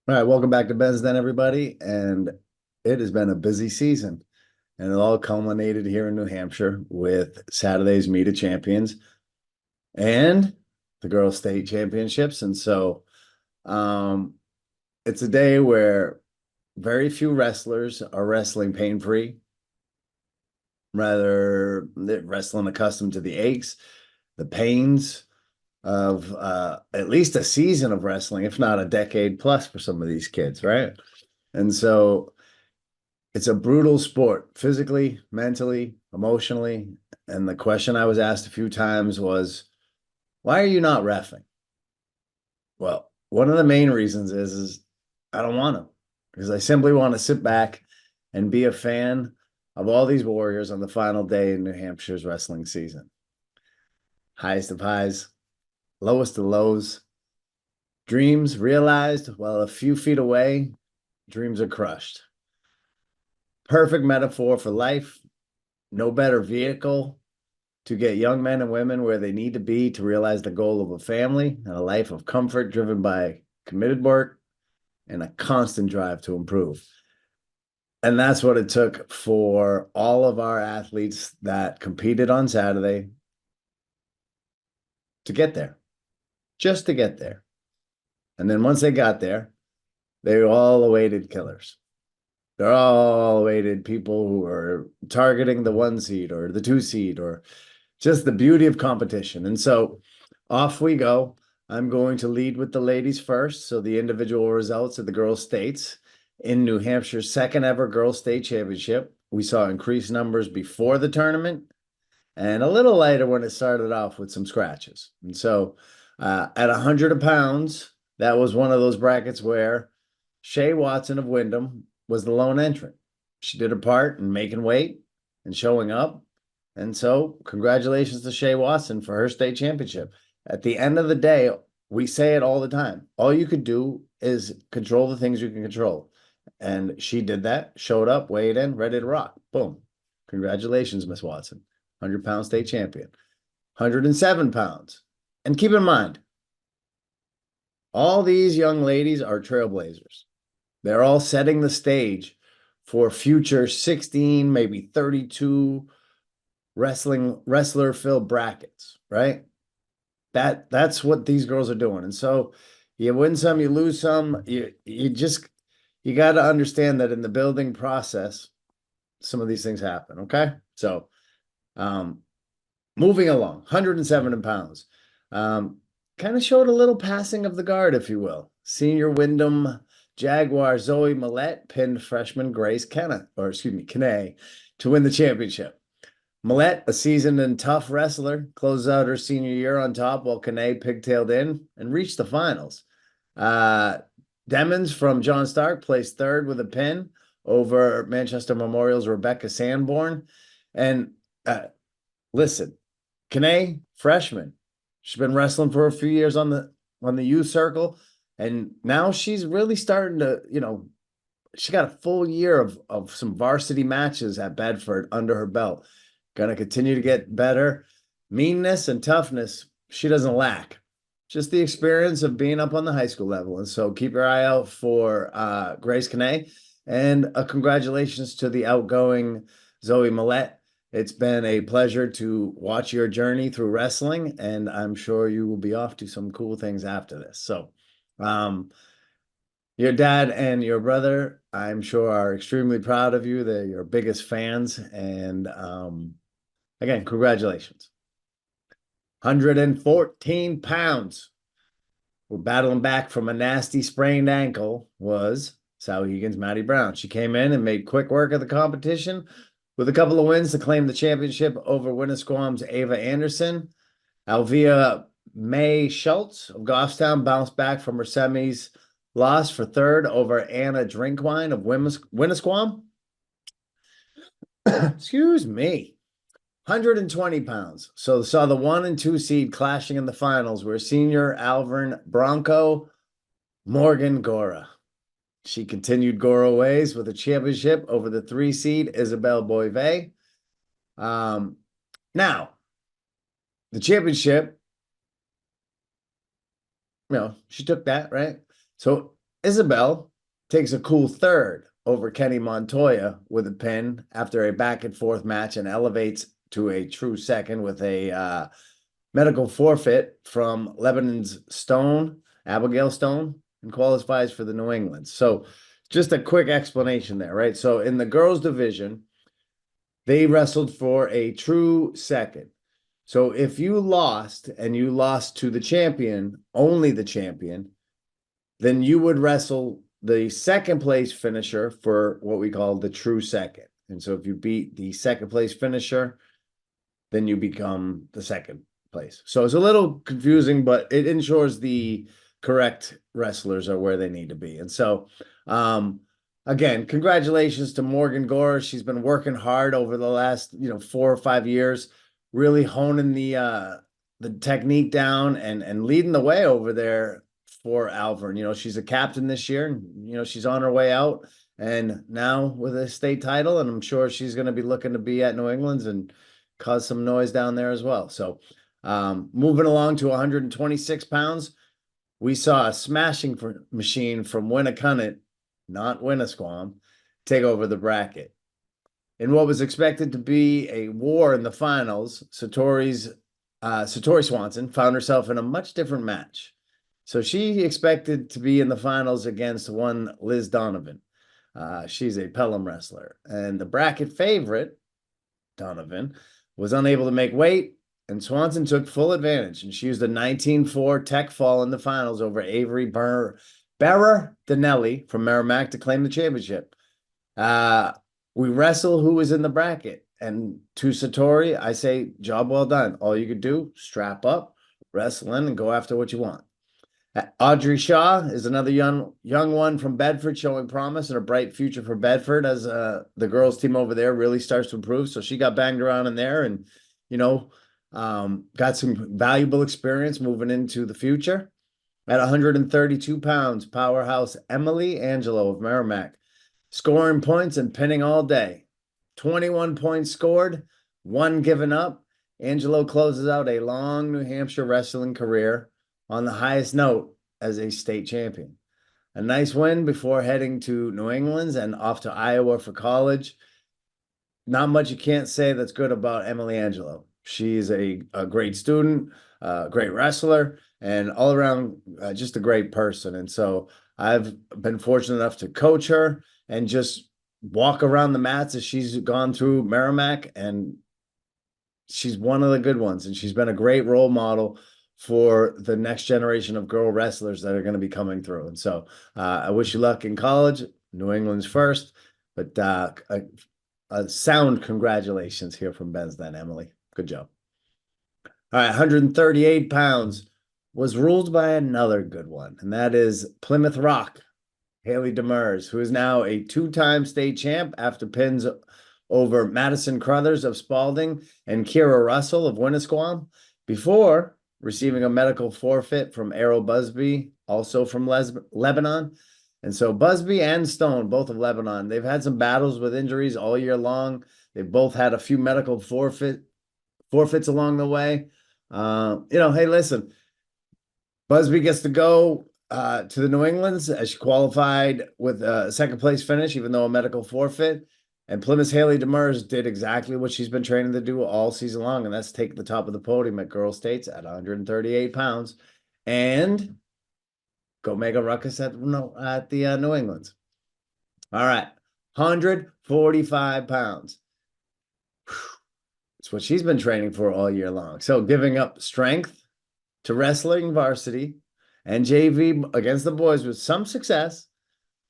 All right, welcome back to Ben's Den, everybody. And it has been a busy season, and it all culminated here in New Hampshire with Saturday's Meet of Champions and the Girls State Championships. And so um, it's a day where very few wrestlers are wrestling pain-free. Rather, they're wrestling accustomed to the aches, the pains of at least a season of wrestling, if not a decade plus for some of these kids, right? And so it's a brutal sport, physically, mentally, emotionally. And the question I was asked a few times was, why are you not reffing? Well, one of the main reasons is I don't want to, because I simply want to sit back and be a fan of all these warriors on the final day in New Hampshire's wrestling season. Highest of highs, lowest of lows, dreams realized while a few feet away, dreams are crushed. Perfect metaphor for life. No better vehicle to get young men and women where they need to be to realize the goal of a family and a life of comfort driven by committed work and a constant drive to improve. And that's what it took for all of our athletes that competed on Saturday to get there, just to get there. And then once they got there, they all awaited killers. They're all awaited people who are targeting the 1 seed or the 2 seed or just the beauty of competition. And so off we go. I'm going to lead with the ladies first. So the individual results of the girls' states in New Hampshire's second ever girls' state championship. We saw increased numbers before the tournament and a little lighter when it started off with some scratches. And so at 100 pounds, that was one of those brackets where Shay Watson of Wyndham was the lone entrant. She did her part in making weight and showing up. And so, congratulations to Shay Watson for her state championship. At the end of the day, we say it all the time. All you could do is control the things you can control. And she did that, showed up, weighed in, ready to rock. Boom. Congratulations, Miss Watson. 100-pound state champion. 107 pounds. And keep in mind, all these young ladies are trailblazers. They're all setting the stage for future 16, maybe 32 wrestler filled brackets, right? That's what these girls are doing. And so you win some, you lose some. You got to understand that in the building process, some of these things happen. Okay. So moving along, 107 pounds. Kind of showed a little passing of the guard, if you will. Senior Wyndham Jaguar Zoe Millette pinned freshman Grace Kenna, or excuse me, Kene, to win the championship. Millette, a seasoned and tough wrestler, closes out her senior year on top while Kene pigtailed in and reached the finals. Demons from John Stark placed third with a pin over Manchester Memorial's Rebecca Sanborn. And listen, Kene, freshman, she's been wrestling for a few years on the youth circle, and now she's really starting to, she got a full year of some varsity matches at Bedford under her belt. Gonna continue to get better. Meanness and toughness, she doesn't lack. Just the experience of being up on the high school level. And so keep your eye out for Grace Kane. And congratulations to the outgoing Zoe Millette. It's been a pleasure to watch your journey through wrestling, and I'm sure you will be off to some cool things after this. So, your dad and your brother, I'm sure, are extremely proud of you. They're your biggest fans. And again, congratulations. 114 pounds. We're battling back from a nasty sprained ankle was Souhegan's Maddie Brown. She came in and made quick work of the competition with a couple of wins to claim the championship over Winnisquam's Ava Anderson. Alvia May Schultz of Goffstown bounced back from her semis loss for third over Anna Drinkwine of Winnisquam. Excuse me. 120 pounds. So saw the 1 and 2 seed clashing in the finals where senior Alvern Bronco Morgan Gora. She continued Gora ways with a championship over the 3 seed Isabel Boive. Now, the championship, she took that, right? So Isabel takes a cool third over Kenny Montoya with a pin after a back and forth match and elevates to a true second with a medical forfeit from Lebanon's Stone, Abigail Stone, and qualifies for the New England. So just a quick explanation there, right? So in the girls' division, they wrestled for a true second. So if you lost and you lost to the champion, only the champion, then you would wrestle the second place finisher for what we call the true second. And so if you beat the second place finisher, then you become the second place. So it's a little confusing, but it ensures the correct wrestlers are where they need to be. And so, again, congratulations to Morgan Gore. She's been working hard over the last, 4 or 5 years, really honing the technique down and leading the way over there for Alvern. She's a captain this year, and she's on her way out, and now with a state title, and I'm sure she's going to be looking to be at New England's and cause some noise down there as well. So, moving along to 126 pounds, we saw a smashing machine from Winnicott, not Winnisquam, take over the bracket. In what was expected to be a war in the finals, Satori Swanson found herself in a much different match. So she expected to be in the finals against one Liz Donovan. She's a Pelham wrestler. And the bracket favorite, Donovan, was unable to make weight, and Swanson took full advantage, and she used a 19-4 tech fall in the finals over Avery Berardinelli from Merrimack to claim the championship. We wrestle who was in the bracket, and to Satori, I say, job well done. All you could do, strap up, wrestle in, and go after what you want. Audrey Shaw is another young one from Bedford, showing promise and a bright future for Bedford as the girls team over there really starts to improve. So she got banged around in there and, got some valuable experience moving into the future. At 132 pounds, powerhouse Emily Angelo of Merrimack, scoring points and pinning all day. 21 points scored, 1 given up. Angelo closes out a long New Hampshire wrestling career on the highest note as a state champion. A nice win before heading to New England's and off to Iowa for college. Not much you can't say that's good about Emily Angelo. She's a great student, a great wrestler, and all around just a great person. And so I've been fortunate enough to coach her and just walk around the mats as she's gone through Merrimack, and she's one of the good ones. And she's been a great role model for the next generation of girl wrestlers that are going to be coming through. And so I wish you luck in college. New England's first, but a sound congratulations here from Ben's then, Emily. Good job. All right, 138 pounds was ruled by another good one, and that is Plymouth Rock, Haley Demers, who is now a 2-time state champ after pins over Madison Crothers of Spalding and Kira Russell of Winnisquam, before receiving a medical forfeit from Errol Busby, also from Lebanon. And so Busby and Stone, both of Lebanon, they've had some battles with injuries all year long. They've both had a few medical forfeits along the way. Hey, listen, Busby gets to go to the New England's as she qualified with a second place finish, even though a medical forfeit. And Plymouth's Haley Demers did exactly what she's been training to do all season long, and that's take the top of the podium at Girls States at 138 pounds and go make a ruckus at the New England's. All right, 145 pounds. It's what she's been training for all year long. So giving up strength to wrestling varsity and JV against the boys with some success,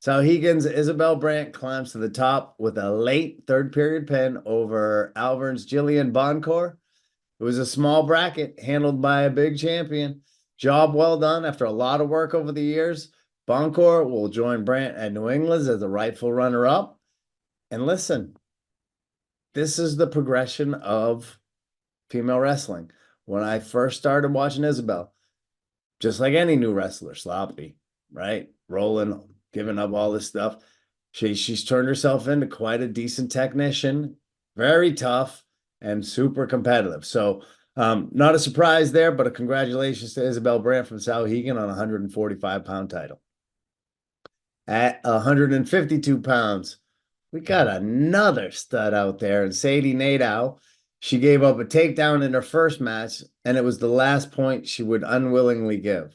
Sauhegan's Isabel Brandt climbs to the top with a late third period pin over Alvern's Jillian Boncourt. It was a small bracket handled by a big champion. Job well done after a lot of work over the years. Boncourt will join Brandt at New England's as the rightful runner-up. And listen, this is the progression of female wrestling. When I first started watching Isabel, just like any new wrestler, sloppy, right? Rolling, giving up all this stuff. She's turned herself into quite a decent technician, very tough and super competitive. So not a surprise there, but a congratulations to Isabel Brandt from Sauhegan on a 145-pound title. At 152 pounds, we got another stud out there, and Sadie Nadeau. She gave up a takedown in her first match, and it was the last point she would unwillingly give.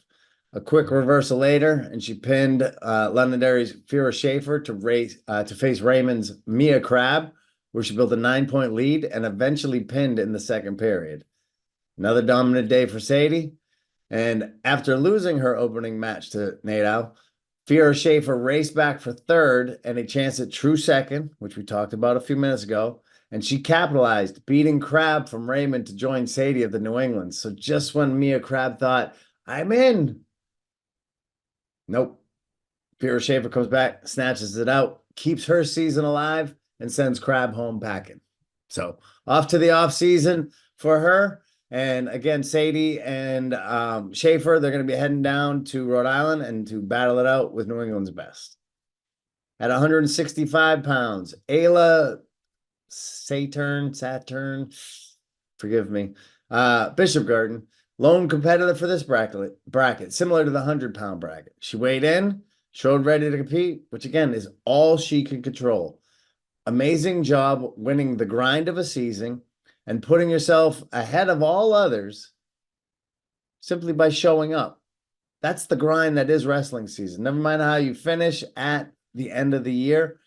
A quick reversal later, and she pinned Londonderry's Fira Schaefer to face Raymond's Mia Crabb, where she built a 9-point lead and eventually pinned in the second period. Another dominant day for Sadie. And after losing her opening match to Nadeau, Fira Schaefer raced back for third and a chance at true second, which we talked about a few minutes ago. And she capitalized, beating Crabb from Raymond to join Sadie of the New England. So just when Mia Crabb thought, I'm in, nope. Fira Schaefer comes back, snatches it out, keeps her season alive, and sends Crabb home packing. So off to the off season for her. And again, Sadie and Schaefer, they're going to be heading down to Rhode Island and to battle it out with New England's best. At 165 pounds, Ayla Saturn, forgive me, Bishop Garden, lone competitor for this bracket, similar to the 100-pound bracket. She weighed in, showed ready to compete, which again is all she can control. Amazing job winning the grind of a season and putting yourself ahead of all others simply by showing up. That's the grind that is wrestling season. Never mind how you finish at the end of the year.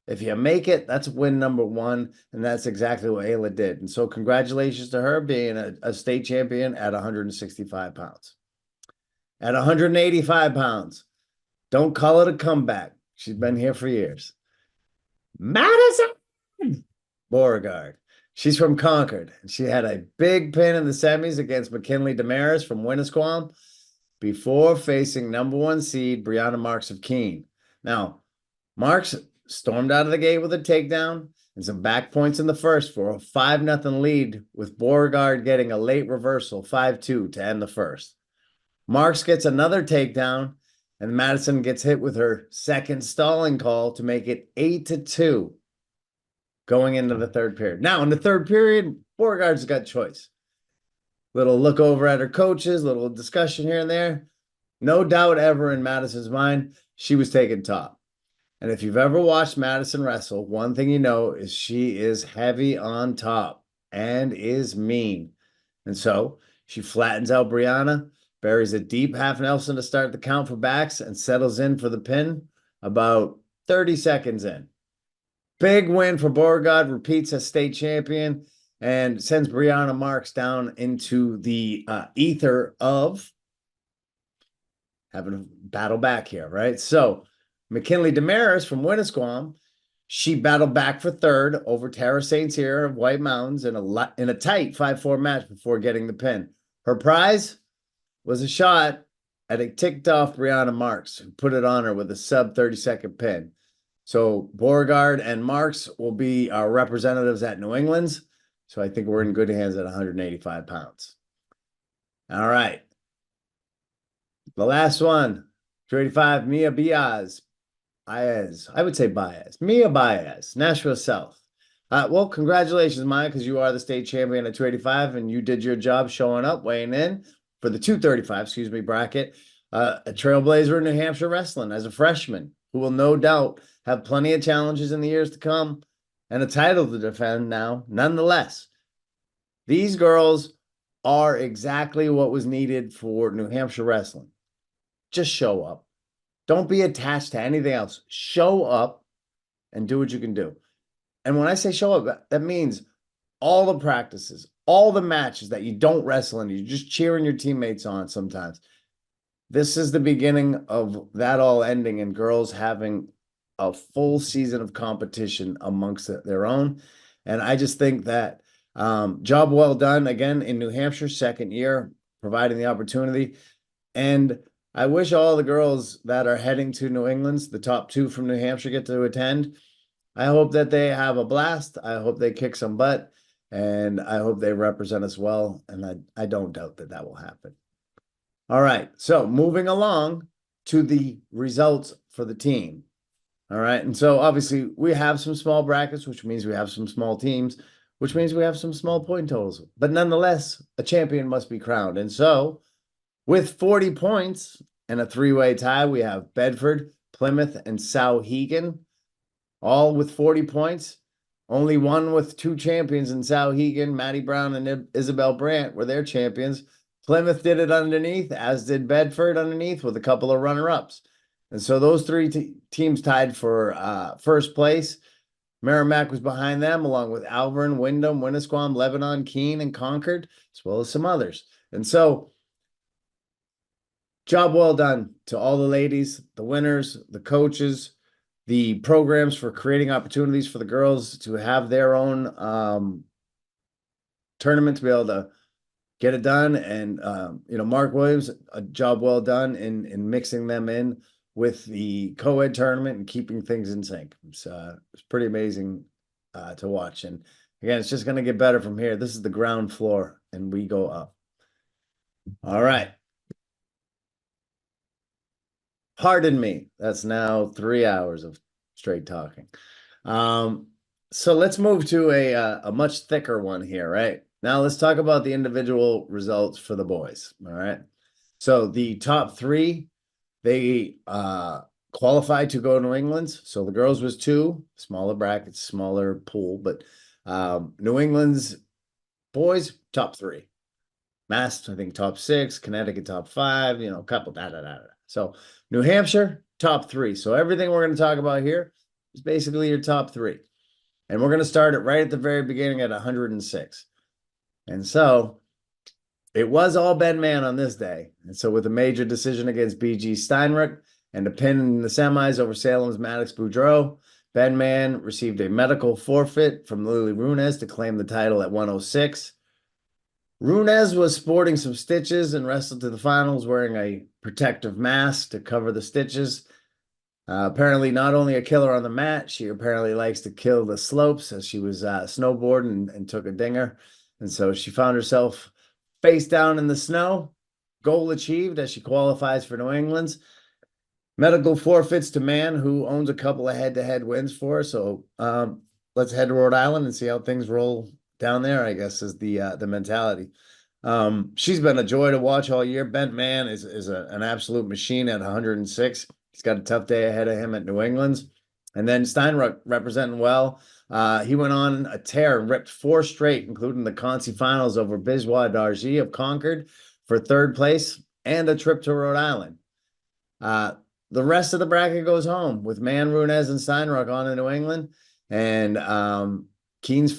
If you make it, that's win number one, and that's exactly what Ayla did. And so congratulations to her being a state champion at 165 pounds. At 185 pounds, don't call it a comeback. She's been here for years. Madison Beauregard. She's from Concord, and she had a big pin in the semis against McKinley Damaris from Winnisquam before facing number one seed Brianna Marks of Keene. Now, Marks stormed out of the gate with a takedown and some back points in the first for a 5-0 lead, with Beauregard getting a late reversal, 5-2, to end the first. Marks gets another takedown, and Madison gets hit with her second stalling call to make it 8-2 going into the third period. Now, in the third period, Beauregard's got choice. Little look over at her coaches, little discussion here and there. No doubt ever in Madison's mind, she was taking top. And if you've ever watched Madison wrestle, one thing you know is she is heavy on top and is mean. And so she flattens out Brianna, buries a deep half Nelson to start the count for backs, and settles in for the pin about 30 seconds in. Big win for Beauregard, repeats as state champion, and sends Brianna Marks down into the ether of having a battle back here, right? So McKinley Damaris from Winnisquam, she battled back for third over Tara St. Cyr of White Mountains in a tight 5-4 match before getting the pin. Her prize was a shot at a ticked off Brianna Marks, who put it on her with a sub 30-second pin. So Beauregard and Marks will be our representatives at New England's. So I think we're in good hands at 185 pounds. All right. The last one, 285, Mia Baez. I would say Baez. Mia Baez, Nashville South. Well, congratulations, Maya, because you are the state champion at 285, and you did your job showing up, weighing in for the 235, bracket. A trailblazer in New Hampshire wrestling as a freshman, who will no doubt have plenty of challenges in the years to come and a title to defend now. Nonetheless, these girls are exactly what was needed for New Hampshire wrestling. Just show up. Don't be attached to anything else. Show up and do what you can do. And when I say show up, that means all the practices, all the matches that you don't wrestle in, you're just cheering your teammates on sometimes. This is the beginning of that all ending and girls having a full season of competition amongst their own. And I just think that job well done again in New Hampshire, second year, providing the opportunity. And I wish all the girls that are heading to New England's, the top two from New Hampshire, get to attend. I hope that they have a blast. I hope they kick some butt, and I hope they represent us well. And I don't doubt that that will happen. All right, so moving along to the results for the team. All right, and so obviously we have some small brackets, which means we have some small teams, which means we have some small point totals. But nonetheless, a champion must be crowned. And so with 40 points and a three-way tie, we have Bedford, Plymouth, and Sauhegan, all with 40 points. Only one with two champions in Sauhegan, Maddie Brown and Isabel Brandt were their champions. Plymouth did it underneath, as did Bedford underneath, with a couple of runner-ups. And so those three teams tied for first place. Merrimack was behind them, along with Alvern, Wyndham, Winnisquam, Lebanon, Keene, and Concord, as well as some others. And so, job well done to all the ladies, the winners, the coaches, the programs for creating opportunities for the girls to have their own tournament to be able to get it done. And, Mark Williams, a job well done in mixing them in with the co-ed tournament and keeping things in sync. It's pretty amazing to watch. And again, it's just going to get better from here. This is the ground floor and we go up. All right. Pardon me. That's now 3 hours of straight talking. So let's move to a much thicker one here, right? Now let's talk about the individual results for the boys. All right. So the top three, they qualified to go to New England's. So the girls was 2, smaller brackets, smaller pool, but New England's boys, top 3. Mass, I think, top 6, Connecticut, top 5, a couple, So New Hampshire, top 3. So everything we're going to talk about here is basically your top 3. And we're going to start it right at the very beginning at 106. And so it was all Ben Mann on this day. And so with a major decision against BG Steinruck and a pin in the semis over Salem's Maddox Boudreau, Ben Mann received a medical forfeit from Lily Runes to claim the title at 106. Runes was sporting some stitches and wrestled to the finals wearing a protective mask to cover the stitches. Apparently not only a killer on the mat, she apparently likes to kill the slopes as she was snowboarding and took a dinger. And so she found herself face down in the snow. Goal achieved as she qualifies for New England's. Medical forfeits to Mann, who owns a couple of head-to-head wins for her. So let's head to Rhode Island and see how things roll down there, I guess, is the mentality. She's been a joy to watch all year. Ben Mann is an absolute machine at 106. He's got a tough day ahead of him at New England's. And then Steinruck representing well. He went on a tear and ripped 4 straight, including the Conci finals over Biswa Dargy of Concord for 3rd place and a trip to Rhode Island. The rest of the bracket goes home with Mann, Runes, and Steinruck on in New England. And Keene's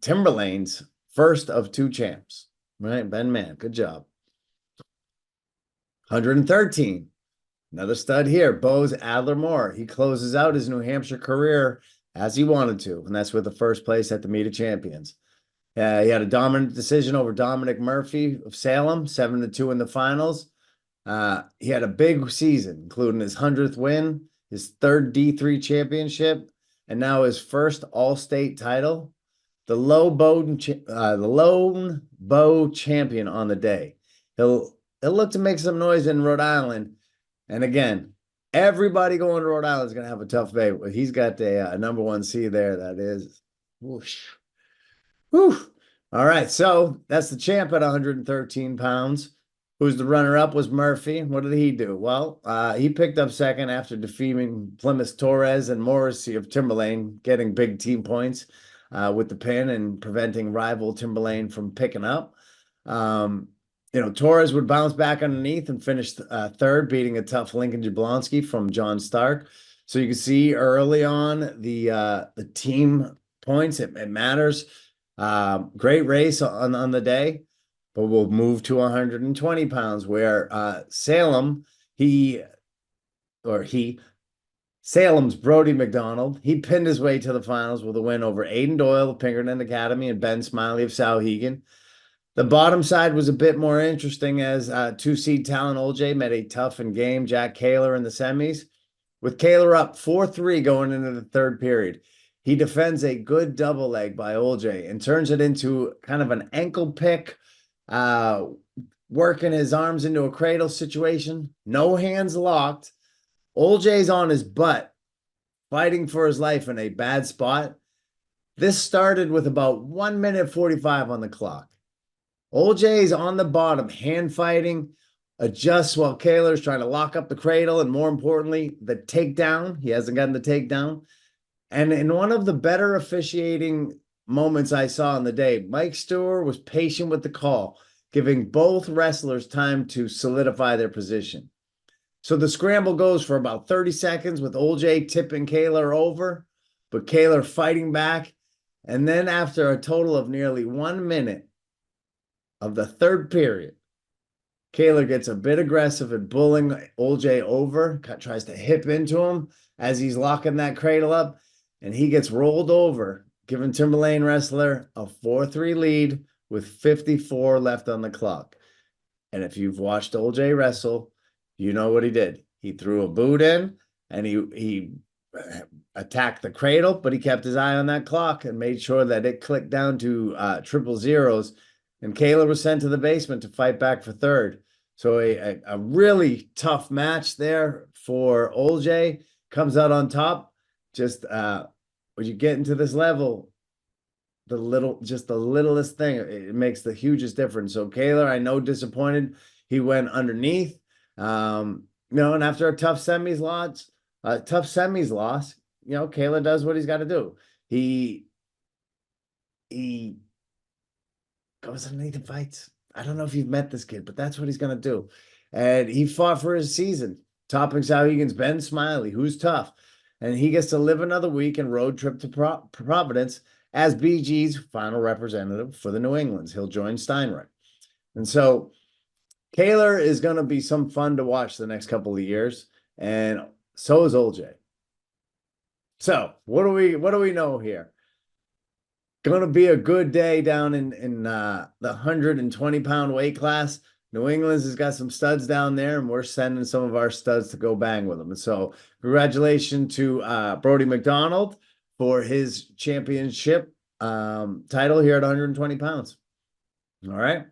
Timberlane's first of 2 champs. Right, Ben Mann, good job. 113. Another stud here, Bose Adler-Moore. He closes out his New Hampshire career as he wanted to, and that's with the first place at the Meet of Champions. He had a dominant decision over Dominic Murphy of Salem, 7-2 in the finals. He had a big season, including his 100th win, his 3rd D3 championship, and now his first all-state title. The lone bow champion on the day. He'll look to make some noise in Rhode Island. And again, everybody going to Rhode Island is going to have a tough day. He's got a number 1 seed there. That is, whoosh. Whew. All right, so that's the champ at 113 pounds. Who's the runner-up was Murphy. What did he do? Well, he picked up second after defeating Plymouth Torres and Morrissey of Timberlane, getting big team points with the pin and preventing rival Timberlane from picking up. Torres would bounce back underneath and finish 3rd, beating a tough Lincoln Jablonski from John Stark. So you can see early on the team points. It matters. Great race on the day, but we'll move to 120 pounds where Salem's Brody McDonald, he pinned his way to the finals with a win over Aiden Doyle of Pinkerton Academy and Ben Smiley of Sauhegan. The bottom side was a bit more interesting as 2-seed Talon Oljay met a tough and game Jack Kaler in the semis. With Kaler up 4-3 going into the 3rd period, he defends a good double leg by Oljay and turns it into kind of an ankle pick, working his arms into a cradle situation. No hands locked. Oljay's on his butt, fighting for his life in a bad spot. This started with about 1 minute 45 on the clock. Oljay's on the bottom, hand fighting. adjusts while Kaler's trying to lock up the cradle, and more importantly, the takedown. He hasn't gotten the takedown. And in one of the better officiating moments I saw in the day, Mike Stewart was patient with the call, giving both wrestlers time to solidify their position. So the scramble goes for about 30 seconds with OJ tipping Kaler over, but Kaler fighting back. And then after a total of nearly 1 minute of the third period, Kaler gets a bit aggressive and bullying OJ over, tries to hip into him as he's locking that cradle up, and he gets rolled over, giving Timberlane wrestler a 4-3 lead with 54 left on the clock. And if you've watched OJ wrestle, you know what he did. He threw a boot in and he attacked the cradle, but he kept his eye on that clock and made sure that it clicked down to triple zeros. And Kaler was sent to the basement to fight back for third. So a really tough match there for OJ. Comes out on top. Just when you get into this level, the littlest thing, it makes the hugest difference. So Kaler, I know, disappointed. He went underneath. And after a tough semis loss, Kaler does what he's got to do. He goes underneath and fights. I don't know if you've met this kid, but that's what he's going to do. And he fought for his season, topping Sauhegan's Ben Smiley, who's tough. And he gets to live another week and road trip to Providence as BG's final representative for the New Englands. He'll join Steinreich. And so Kaler is going to be some fun to watch the next couple of years. And so is OJ. So what do we know here? Going to be a good day down in the 120-pound weight class. New England's has got some studs down there, and we're sending some of our studs to go bang with them. And so congratulations to Brody McDonald for his championship title here at 120 pounds. All right.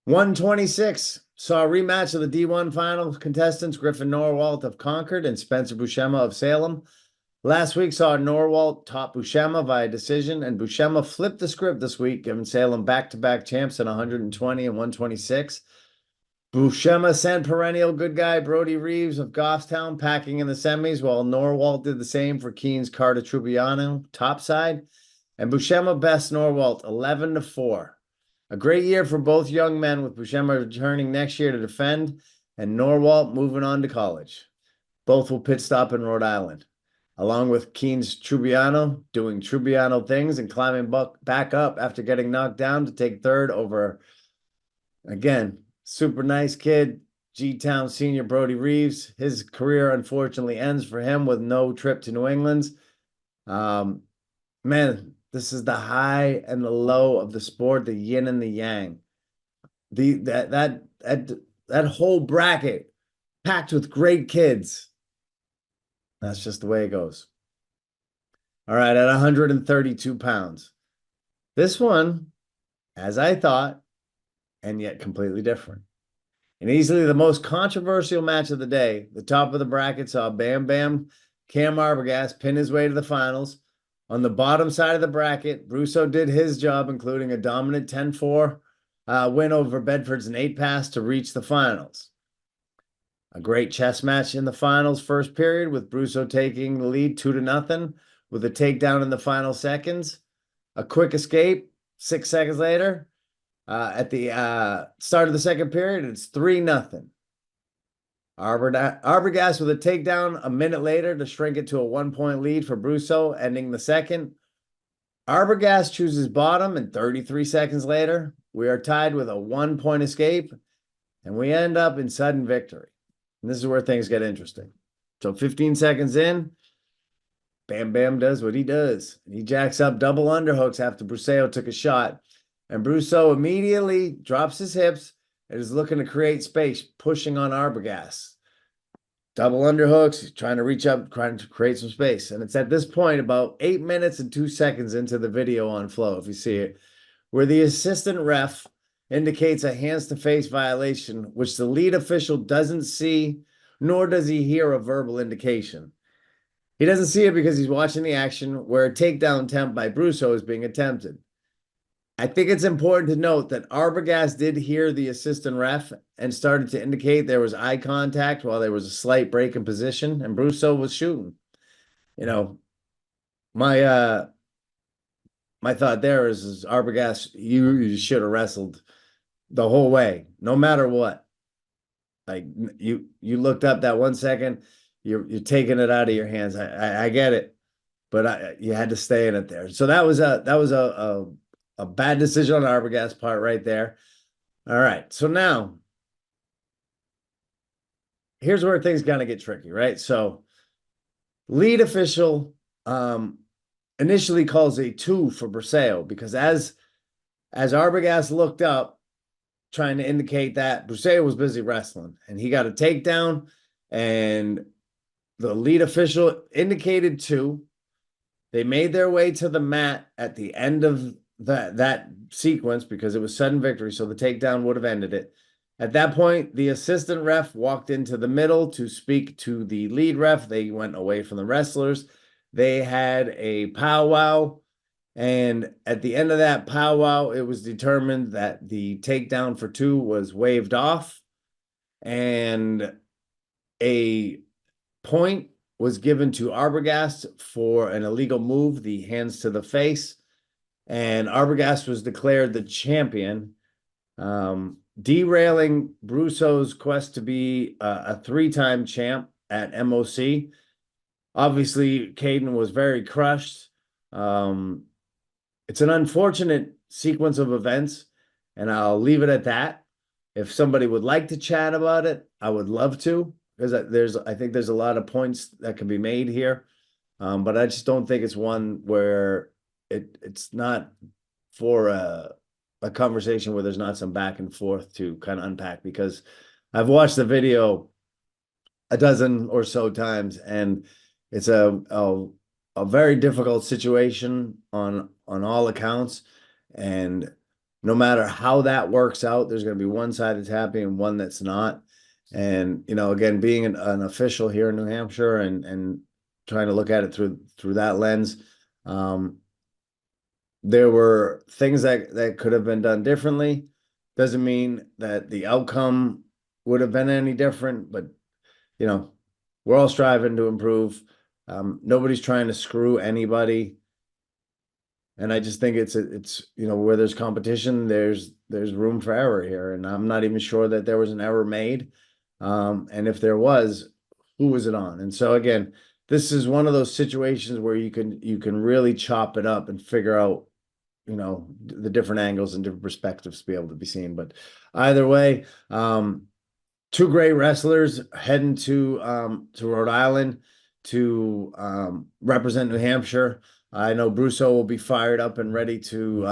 126 saw a rematch of the D1 final contestants, Griffin Norwalt of Concord and Spencer Buscema of Salem. Last week saw Norwalt top Buscema via decision, and Buscema flipped the script this week, giving Salem back-to-back champs in 120 and 126. Buscema sent perennial good guy Brody Reeves of Goffstown packing in the semis, while Norwalt did the same for Keene's Carter Trubiano topside. And Buscema best Norwalt 11-4. A great year for both young men, with Buscema returning next year to defend and Norwalt moving on to college. Both will pit stop in Rhode Island, along with Keene's Trubiano doing Trubiano things and climbing back up after getting knocked down to take third over, again, super nice kid, G-Town senior Brody Reeves. His career unfortunately ends for him with no trip to New England. Man, this is the high and the low of the sport, the yin and the yang. That whole bracket packed with great kids. That's just the way it goes. All right, at 132 pounds. This one, as I thought, and yet completely different. And easily the most controversial match of the day, the top of the bracket saw Bam Bam Cam Arbogast pin his way to the finals. On the bottom side of the bracket, Russo did his job, including a dominant 10-4 win over Bedford's Nate Pass to reach the finals. A great chess match in the finals first period, with Russo taking the lead 2-0 with a takedown in the final seconds. A quick escape 6 seconds later. At the start of the second period, it's 3-0. Arbogast with a takedown a minute later to shrink it to a 1-point lead for Russo, ending the second. Arbogast chooses bottom, and 33 seconds later, we are tied with a 1-point escape, and we end up in sudden victory. And this is where things get interesting. So 15 seconds in, Bam Bam does what he does. He jacks up double underhooks after Bruseo took a shot. And Brusso immediately drops his hips and is looking to create space, pushing on Arbogast. Double underhooks, trying to reach up, trying to create some space. And it's at this point, about 8 minutes and 2 seconds into the video on Flow, if you see it, where the assistant ref indicates a hands-to-face violation, which the lead official doesn't see, nor does he hear a verbal indication. He doesn't see it because he's watching the action where a takedown attempt by Brusso is being attempted. I think it's important to note that Arbogast did hear the assistant ref and started to indicate there was eye contact while there was a slight break in position, and Brusso was shooting. You know, my my thought there is Arbogast, you should have wrestled the whole way, no matter what. Like you looked up that 1 second, you're taking it out of your hands. I get it, but you had to stay in it there. So that was a bad decision on Arbogast's part right there. All right, so now here's where things gonna get tricky, right? So lead official initially calls a 2 for Bruseo because as Arbogast looked up, trying to indicate that Bruseo was busy wrestling and he got a takedown, and the lead official indicated 2. They made their way to the mat at the end of that sequence because it was sudden victory, so the takedown would have ended it. At that point, the assistant ref walked into the middle to speak to the lead ref. They went away from the wrestlers. They had a powwow, and at the end of that powwow, it was determined that the takedown for 2 was waved off, and a point was given to Arbogast for an illegal move, the hands to the face, and Arbogast was declared the champion, derailing Brusso's quest to be a 3-time champ at MOC. Obviously, Caden was very crushed. It's an unfortunate sequence of events, and I'll leave it at that. If somebody would like to chat about it, I would love to, because I think there's a lot of points that can be made here. But I just don't think it's one where it's not for a conversation where there's not some back and forth to kind of unpack, because I've watched the video a dozen or so times, and it's a very difficult situation on all accounts. And no matter how that works out, there's going to be one side that's happy and one that's not. And, again, being an official here in New Hampshire and trying to look at it through that lens, there were things that could have been done differently. Doesn't mean that the outcome would have been any different, but, we're all striving to improve. Nobody's trying to screw anybody. And I just think it's where there's competition, there's room for error here. And I'm not even sure that there was an error made. And if there was, who was it on? And so again, this is one of those situations where you can really chop it up and figure out, the different angles and different perspectives to be able to be seen. But either way, 2 great wrestlers heading to Rhode Island to represent New Hampshire. I know Brusso will be fired up and ready to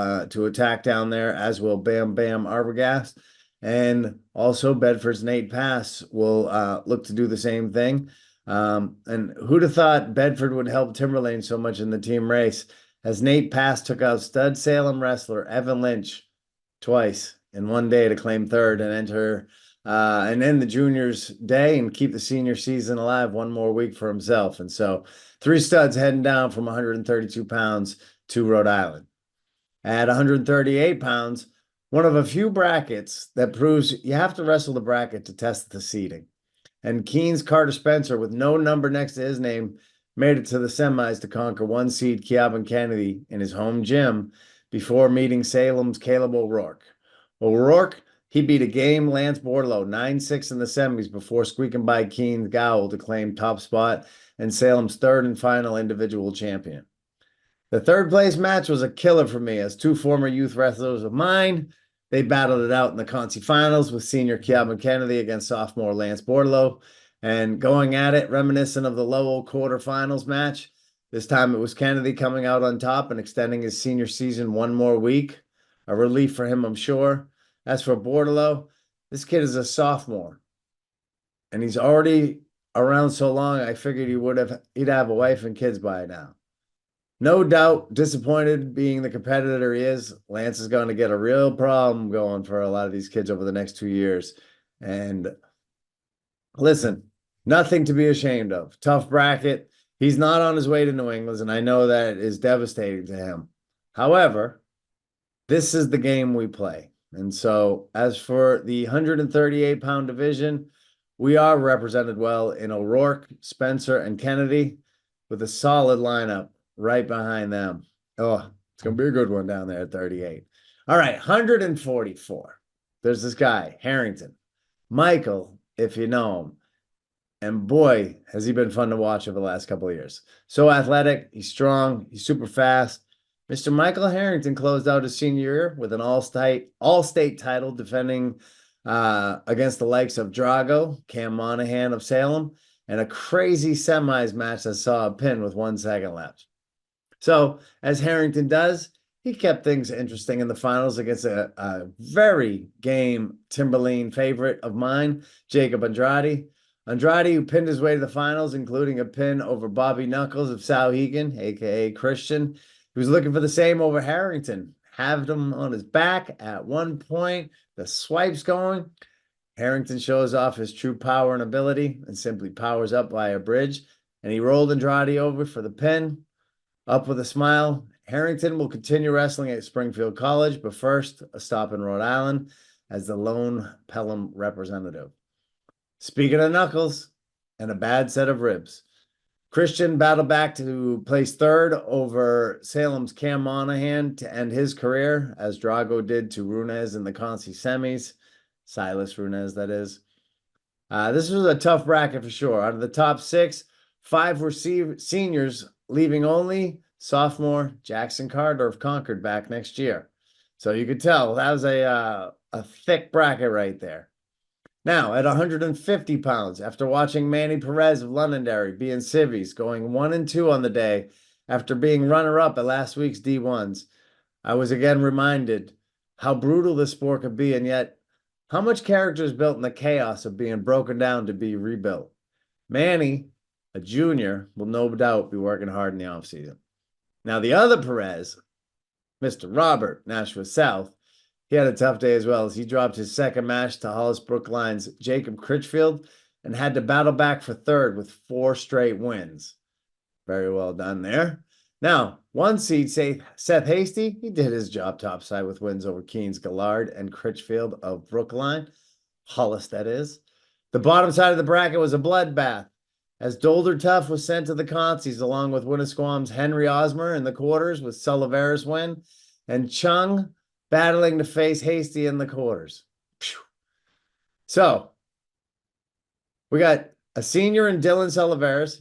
attack down there, as will Bam Bam Arbogast. And also Bedford's Nate Pass will look to do the same thing. And who'd have thought Bedford would help Timberlane so much in the team race, as Nate Pass took out stud Salem wrestler Evan Lynch twice in one day to claim 3rd and enter and end the juniors day and keep the senior season alive one more week for himself. And so 3 studs heading down from 132 pounds to Rhode Island. At 138 pounds, one of a few brackets that proves you have to wrestle the bracket to test the seeding. And Keene's Carter Spencer, with no number next to his name, made it to the semis to conquer 1 seed Keabin Kennedy in his home gym before meeting Salem's Caleb O'Rourke. O'Rourke, he beat a game Lance Bordelot 9-6 in the semis before squeaking by Keene's Gowell to claim top spot and Salem's 3rd and final individual champion. The 3rd place match was a killer for me, as 2 former youth wrestlers of mine, they battled it out in the Conci finals with senior Keabin Kennedy against sophomore Lance Bordelot, and going at it reminiscent of the Lowell quarterfinals match. This time it was Kennedy coming out on top and extending his senior season 1 more week. A relief for him, I'm sure. As for Bordelot, this kid is a sophomore, and he's already around so long, I figured he'd have a wife and kids by now. No doubt, disappointed being the competitor he is, Lance is going to get a real problem going for a lot of these kids over the next 2 years. And listen, nothing to be ashamed of. Tough bracket. He's not on his way to New England, and I know that is devastating to him. However, This is the game we play. And so, as for the 138-pound division, we are represented well in O'Rourke, Spencer, and Kennedy with a solid lineup right behind them. Oh, it's going to be a good one down there at 38. All right, 144. There's this guy, Harrington. Michael, if you know him. And boy, has he been fun to watch over the last couple of years. So athletic, he's strong, he's super fast. Mr. Michael Harrington closed out his senior year with an all-state title, defending against the likes of Drago, Cam Monahan of Salem, and a crazy semis match that saw a pin with 1 second left. So, as Harrington does, he kept things interesting in the finals against a very game Timberline favorite of mine, Jacob Andrade. Andrade, who pinned his way to the finals, including a pin over Bobby Knuckles of Sauhegan, aka Christian. He was looking for the same over Harrington. Haved him on his back at one point. The swipe's going. Harrington shows off his true power and ability and simply powers up by a bridge. And he rolled Andrade over for the pin. Up with a smile. Harrington will continue wrestling at Springfield College, but first, a stop in Rhode Island as the lone Pelham representative. Speaking of Knuckles and a bad set of ribs, Christian battled back to place third over Salem's Cam Monahan to end his career, as Drago did to Runes in the Conci semis. Silas Runes, that is. This was a tough bracket for sure. Out of the top 6, 5 were seniors, leaving only sophomore Jackson Carter of Concord back next year. So you could tell that was a thick bracket right there. Now, at 150 pounds, after watching Manny Perez of Londonderry be in civies, going 1-2 on the day after being runner-up at last week's D1s, I was again reminded how brutal this sport could be, and yet how much character is built in the chaos of being broken down to be rebuilt. Manny, a junior, will no doubt be working hard in the offseason. Now, the other Perez, Mr. Robert, Nashua South, he had a tough day as well, as he dropped his second match to Hollis Brookline's Jacob Critchfield and had to battle back for third with 4 straight wins. Very well done there. Now, 1 seed Seth Hasty, he did his job topside with wins over Keynes Gillard and Critchfield of Brookline. Hollis, that is. The bottom side of the bracket was a bloodbath, as Dolder Tough was sent to the Concies along with Winnisquam's Henry Osmer in the quarters with Sullivaris win, and Chung battling to face Hasty in the quarters. So, we got a senior in Dylan Sullivaris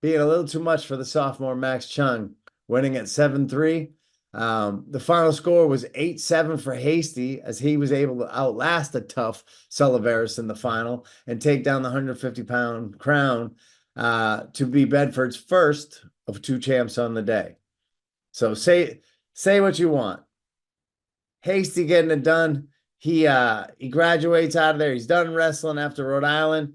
being a little too much for the sophomore Max Chung, winning at 7-3. The final score was 8-7 for Hasty, as he was able to outlast a tough Sullivaris in the final and take down the 150-pound crown to be Bedford's first of 2 champs on the day. So say what you want. Hasty getting it done. He graduates out of there. He's done wrestling after Rhode Island.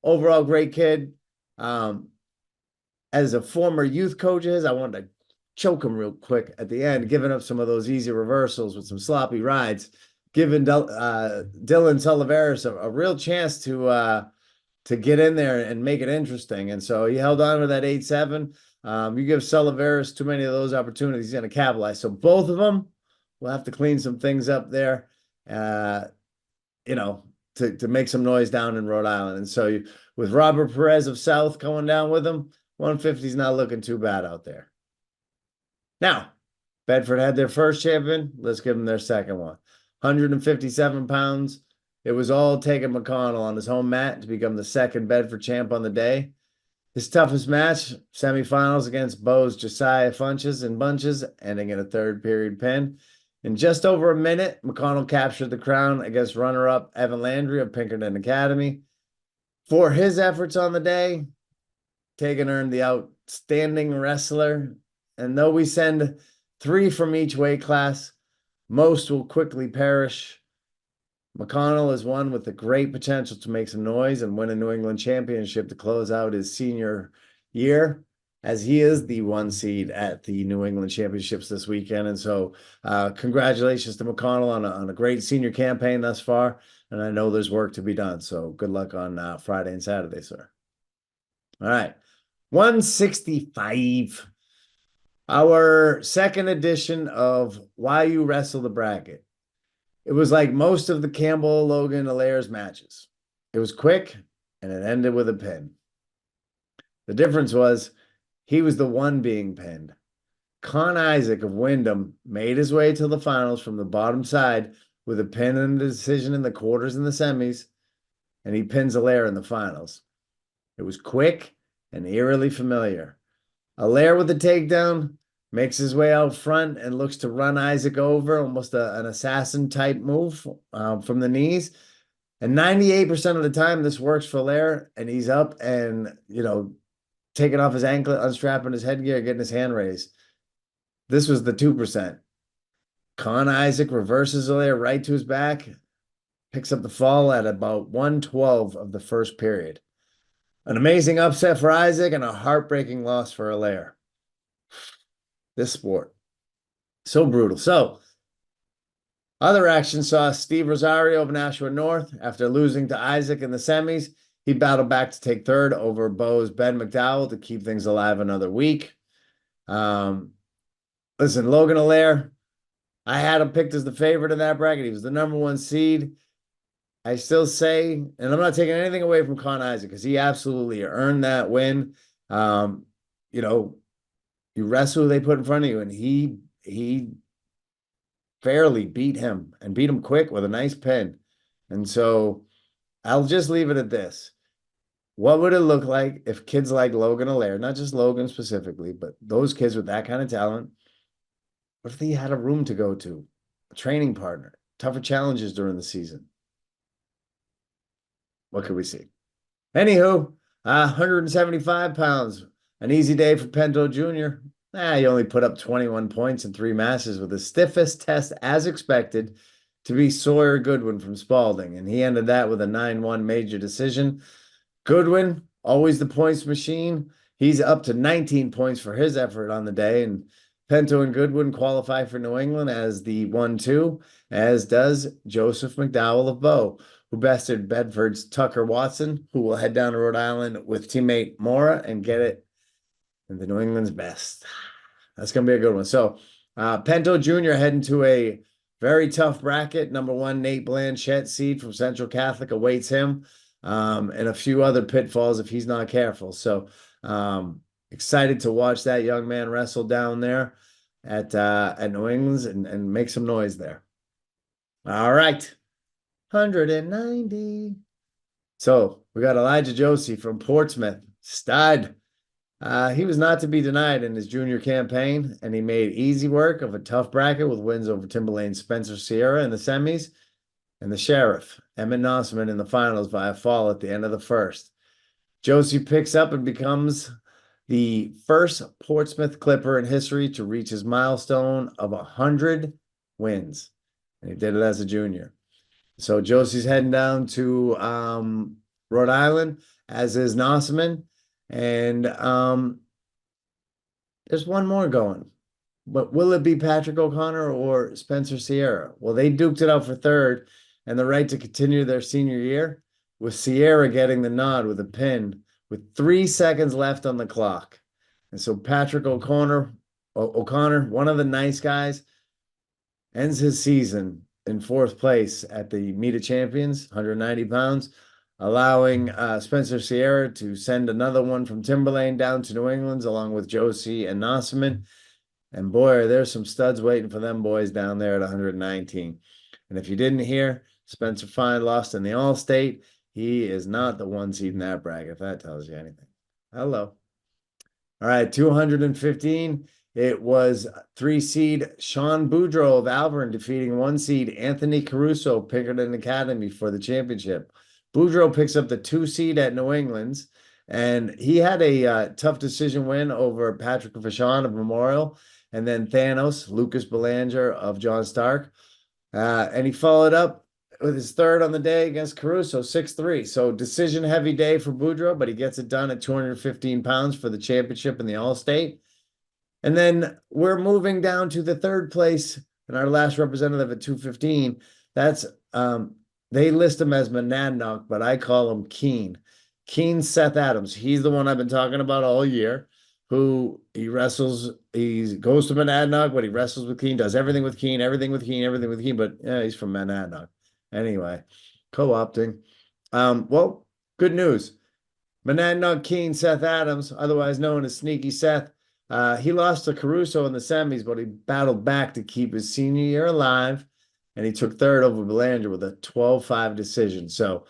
Overall, great kid. As a former youth coach of his, I wanted to choke him real quick at the end, giving up some of those easy reversals with some sloppy rides, giving Dylan Sullivaris a real chance to get in there and make it interesting. And so he held on to that 8-7. You give Sullivaris too many of those opportunities, he's going to capitalize. So both of them will have to clean some things up there, to make some noise down in Rhode Island. And so with Robert Perez of South going down with him, 150 is not looking too bad out there. Now, Bedford had their first champion. Let's give them their second one. 157 pounds. It was all taking McConnell on his home mat to become the second Bedford champ on the day. His toughest match, semifinals against Bo's Josiah Funches and Bunches, ending in a third period pin. In just over a minute, McConnell captured the crown against runner-up Evan Landry of Pinkerton Academy. For his efforts on the day, Kagan earned the outstanding wrestler. And though we send 3 from each weight class, most will quickly perish. McConnell is one with the great potential to make some noise and win a New England championship to close out his senior year, as he is the 1 seed at the New England championships this weekend. And so congratulations to McConnell on a great senior campaign thus far. And I know there's work to be done. So good luck on Friday and Saturday, sir. All right. 165. Our second edition of Why You Wrestle the Bracket. It was like most of the Campbell, Logan, Alaire's matches. It was quick and it ended with a pin. The difference was he was the one being pinned. Con Isaac of Wyndham made his way to the finals from the bottom side with a pin and a decision in the quarters and the semis, and he pins Alaire in the finals. It was quick and eerily familiar. Alaire with the takedown makes his way out front and looks to run Isaac over, almost an assassin type move from the knees. And 98% of the time, this works for Alaire, and he's up and, taking off his anklet, unstrapping his headgear, getting his hand raised. This was the 2%. Con Isaac reverses Alaire right to his back, picks up the fall at about 112 of the first period. An amazing upset for Isaac and a heartbreaking loss for Alaire. This sport, so brutal. So, other action saw Steve Rosario of Nashua North. After losing to Isaac in the semis, he battled back to take third over Bo's Ben McDowell to keep things alive another week. Listen, Logan Alaire, I had him picked as the favorite in that bracket. He was the number one seed. I still say, and I'm not taking anything away from Con Isaac because he absolutely earned that win. You wrestle who they put in front of you, and he fairly beat him and beat him quick with a nice pin. And so I'll just leave it at this. What would it look like if kids like Logan Alaire, not just Logan specifically, but those kids with that kind of talent, what if they had a room to go to, a training partner, tougher challenges during the season? What could we see? Anywho, 175 pounds. An easy day for Pinto Jr. He only put up 21 points in 3 matches with the stiffest test as expected to be Sawyer Goodwin from Spalding. And he ended that with a 9-1 major decision. Goodwin, always the points machine. He's up to 19 points for his effort on the day. And Pinto and Goodwin qualify for New England as the 1-2, as does Joseph McDowell of Bow, who bested Bedford's Tucker Watson, who will head down to Rhode Island with teammate Mora and get it in the New England's best. That's going to be a good one. So, Pinto Jr. heading to a very tough bracket. Number 1, Nate Blanchett, seed from Central Catholic, awaits him, and a few other pitfalls if he's not careful. So, excited to watch that young man wrestle down there at New England's and make some noise there. All right. 190. So we got Elijah Josie from Portsmouth. Stud. He was not to be denied in his junior campaign, and he made easy work of a tough bracket with wins over Timberlane's Spencer Sierra in the semis and the Sheriff, Emmett Nossman, in the finals via fall at the end of the first. Josie picks up and becomes the first Portsmouth Clipper in history to reach his milestone of 100 wins, and he did it as a junior. So Josie's heading down to Rhode Island, as is Nossman. And there's one more going. But will it be Patrick O'Connor or Spencer Sierra? Well, they duked it out for third and the right to continue their senior year, with Sierra getting the nod with a pin with 3 seconds left on the clock. And so Patrick O'Connor, one of the nice guys, ends his season in 4th place at the Meet of Champions, 190 pounds, allowing Spencer Sierra to send another one from Timberlane down to New England's along with Josie and Nossman. And boy, there's some studs waiting for them boys down there at 119. And if you didn't hear, Spencer Fine lost in the All-State. He is not the 1 seed in that bracket, if that tells you anything. Hello. All right, 215. It was 3 seed Sean Boudreau of Alvern defeating 1 seed Anthony Caruso, Pinkerton Academy, for the championship. Boudreau picks up the 2 seed at New England's, and he had a tough decision win over Patrick Vachon of Memorial, and then Thanos, Lucas Belanger of John Stark. And he followed up with his third on the day against Caruso, 6-3. So decision-heavy day for Boudreau, but he gets it done at 215 pounds for the championship in the All-State. And then we're moving down to the 3rd place and our last representative at 215. That's they list him as Monadnock, but I call him Keene. Keene Seth Adams. He's the one I've been talking about all year, who he wrestles. He goes to Monadnock, but he wrestles with Keene, does everything with Keene, everything with Keene, everything with Keene. But yeah, he's from Monadnock. Anyway, co-opting. Well, good news. Monadnock Keene, Seth Adams, otherwise known as Sneaky Seth. He lost to Caruso in the semis, but he battled back to keep his senior year alive, and he took third over Belanger with a 12-5 decision. So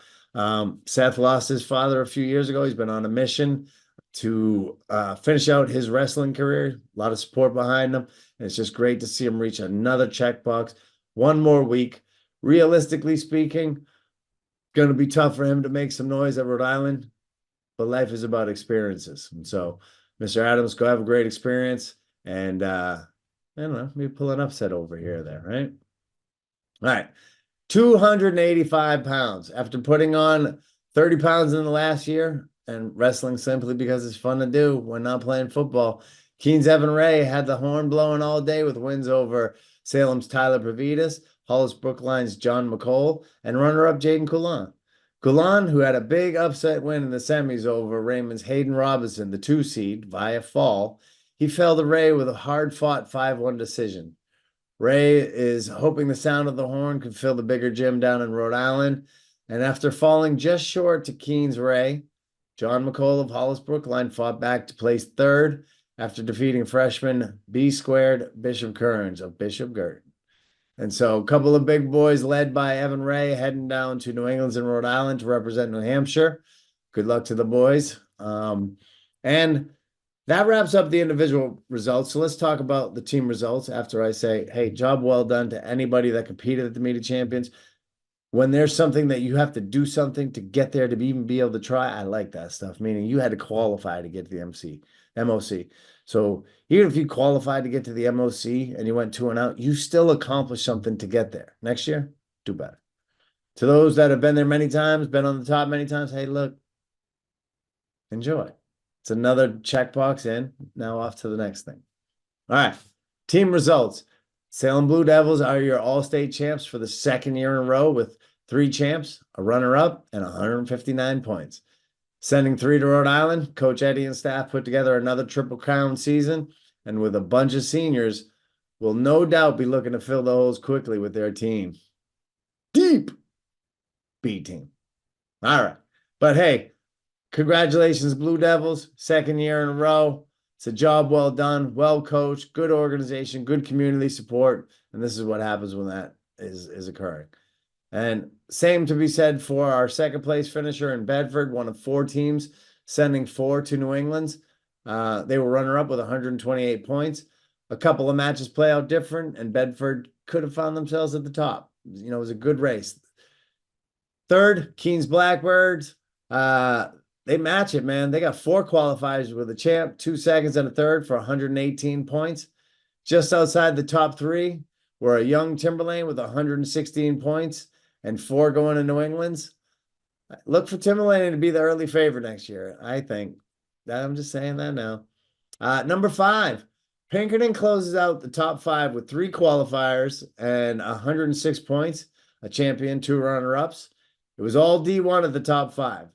Seth lost his father a few years ago. He's been on a mission to finish out his wrestling career. A lot of support behind him, and it's just great to see him reach another checkbox. One more week. Realistically speaking, going to be tough for him to make some noise at Rhode Island, but life is about experiences. And so, Mr. Adams, go have a great experience. And I don't know, maybe pull an upset over here there, right? All right. 285 pounds. After putting on 30 pounds in the last year and wrestling simply because it's fun to do when not playing football, Keene's Evan Ray had the horn blowing all day with wins over Salem's Tyler Pravitas, Hollis Brookline's John McCole, and runner-up Jaden Coulon. Coulon, who had a big upset win in the semis over Raymond's Hayden Robinson, the 2 seed, via fall, he fell to Ray with a hard-fought 5-1 decision. Ray is hoping the sound of the horn could fill the bigger gym down in Rhode Island. And after falling just short to Keene's Ray, John McCall of Hollis Brookline fought back to place third after defeating freshman B squared Bishop Kearns of Bishop Girton. And so a couple of big boys led by Evan Ray heading down to New England's and Rhode Island to represent New Hampshire. Good luck to the boys. And that wraps up the individual results. So let's talk about the team results after I say, hey, job well done to anybody that competed at the Meet of Champions. When there's something that you have to do something to get there to even be able to try, I like that stuff, meaning you had to qualify to get to the MOC. So even if you qualified to get to the MOC and you went 2 and out, you still accomplished something to get there. Next year, do better. To those that have been there many times, been on the top many times, hey, look, enjoy. It's another checkbox in. Now off to the next thing. All right. Team results. Salem Blue Devils are your all-state champs for the 2nd year in a row with 3 champs, a runner-up, and 159 points. Sending 3 to Rhode Island, Coach Eddie and staff put together another Triple Crown season, and with a bunch of seniors, will no doubt be looking to fill the holes quickly with their team. Deep B team. All right. But hey, congratulations, Blue Devils. 2nd year in a row. It's a job well done, well coached, good organization, good community support. And this is what happens when that is occurring. And same to be said for our 2nd place finisher in Bedford, one of 4 teams sending 4 to New England's. They were runner-up with 128 points. A couple of matches play out different, and Bedford could have found themselves at the top. You know, it was a good race. 3rd, Keene's Blackbirds. They match it, man. They got 4 qualifiers with a champ, 2 seconds, and a third for 118 points. Just outside the top 3 were a young Timberlane with 116 points and 4 going to New England's. Look for Timberlane to be the early favorite next year, I think. I'm just saying that now. Number 5, Pinkerton closes out the top 5 with 3 qualifiers and 106 points, a champion, 2 runner-ups. It was all D1 at the top 5.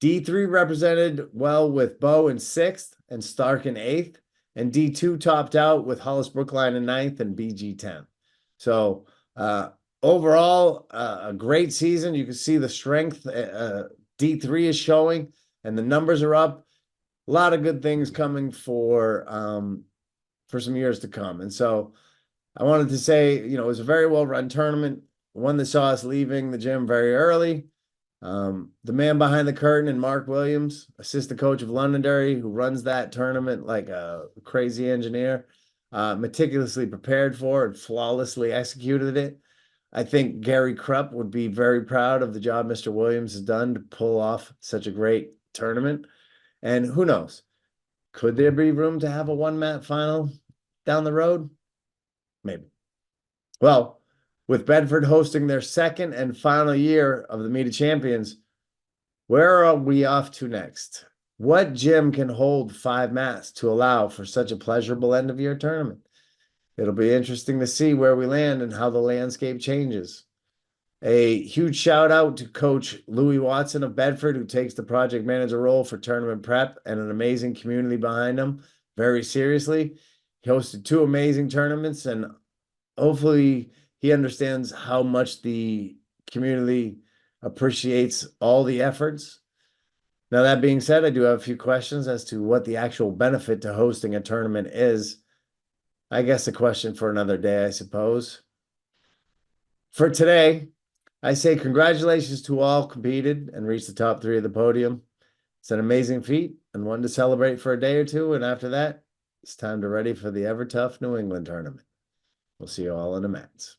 D3 represented well with Bow in 6th and Stark in 8th, and D2 topped out with Hollis Brookline in 9th and BG 10th. So overall, a great season. You can see the strength D3 is showing, and the numbers are up. A lot of good things coming for some years to come. And so I wanted to say, you know, it was a very well-run tournament, one that saw us leaving the gym very early. The man behind the curtain and Mark Williams, assistant coach of Londonderry, who runs that tournament like a crazy engineer, meticulously prepared for and flawlessly executed it. I think Gary Krupp would be very proud of the job Mr. Williams has done to pull off such a great tournament. And who knows, could there be room to have a 1-mat final down the road? Maybe. Well, with Bedford hosting their 2nd and final year of the Meet of Champions, where are we off to next? What gym can hold 5 mats to allow for such a pleasurable end-of-year tournament? It'll be interesting to see where we land and how the landscape changes. A huge shout out to Coach Louis Watson of Bedford, who takes the project manager role for tournament prep and an amazing community behind him very seriously. He hosted two amazing tournaments, and hopefully he understands how much the community appreciates all the efforts. Now, that being said, I do have a few questions as to what the actual benefit to hosting a tournament is. I guess a question for another day, I suppose. For today, I say congratulations to all competed and reached the top three of the podium. It's an amazing feat and one to celebrate for a day or two. And after that, it's time to ready for the ever tough New England tournament. We'll see you all in the mats.